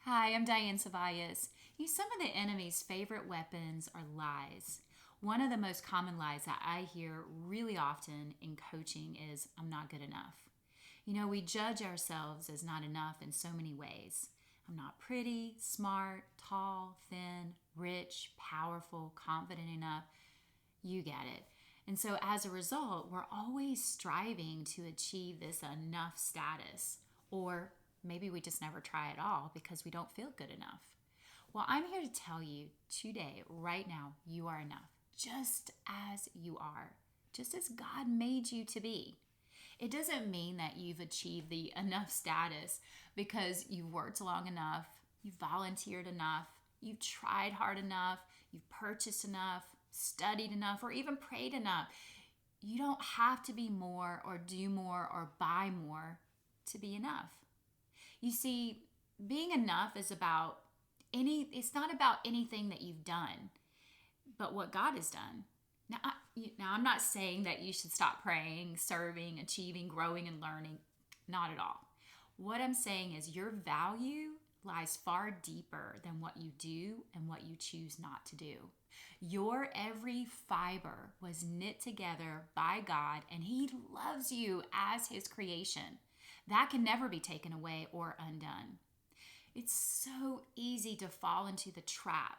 Hi, I'm Diane Ceballos. Some of the enemy's favorite weapons are lies. One of the most common lies that I hear really often in coaching is, I'm not good enough. We judge ourselves as not enough in so many ways. I'm not pretty, smart, tall, thin, rich, powerful, confident enough. You get it. And so as a result, we're always striving to achieve this enough status. Or maybe we just never try at all because we don't feel good enough. Well, I'm here to tell you today, right now, you are enough, just as you are, just as God made you to be. It doesn't mean that you've achieved the enough status because you've worked long enough, you've volunteered enough, you've tried hard enough, you've purchased enough, studied enough, or even prayed enough. You don't have to be more or do more or buy more to be enough. You see, being enough is it's not about anything that you've done, but what God has done. Now, I'm not saying that you should stop praying, serving, achieving, growing, and learning. Not at all. What I'm saying is your value lies far deeper than what you do and what you choose not to do. Your every fiber was knit together by God, and He loves you as His creation. That can never be taken away or undone. It's so easy to fall into the trap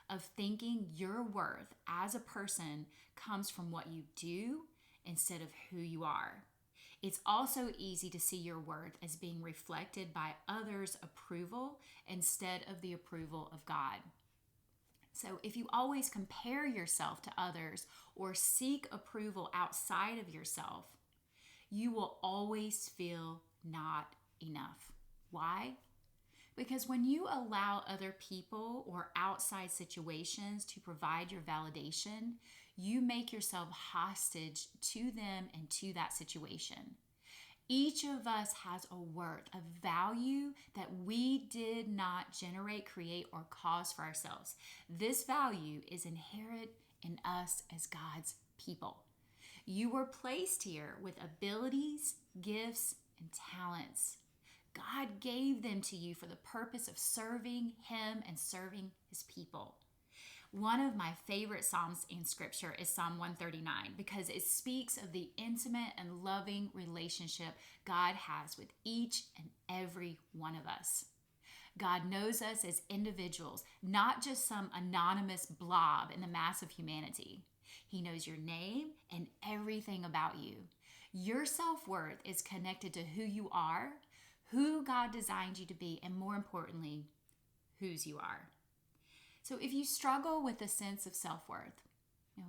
of thinking your worth as a person comes from what you do instead of who you are. It's also easy to see your worth as being reflected by others' approval instead of the approval of God. So if you always compare yourself to others or seek approval outside of yourself, you will always feel not enough. Why? Because when you allow other people or outside situations to provide your validation, you make yourself hostage to them and to that situation. Each of us has a worth, a value that we did not generate, create, or cause for ourselves. This value is inherent in us as God's people. You were placed here with abilities, gifts, and talents. God gave them to you for the purpose of serving Him and serving His people. One of my favorite Psalms in Scripture is Psalm 139 because it speaks of the intimate and loving relationship God has with each and every one of us. God knows us as individuals, not just some anonymous blob in the mass of humanity. He knows your name and everything about you. Your self-worth is connected to who you are, who God designed you to be, and more importantly, whose you are. So if you struggle with a sense of self-worth,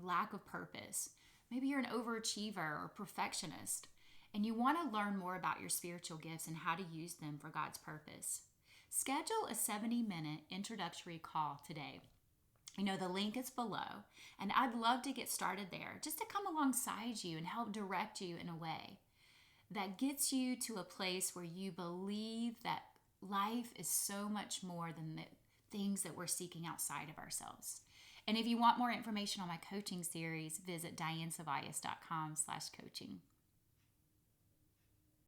lack of purpose, maybe you're an overachiever or perfectionist, and you want to learn more about your spiritual gifts and how to use them for God's purpose, schedule a 70-minute introductory call today. The link is below, and I'd love to get started there just to come alongside you and help direct you in a way that gets you to a place where you believe that life is so much more than the things that we're seeking outside of ourselves. And if you want more information on my coaching series, visit dianeceballos.com/coaching.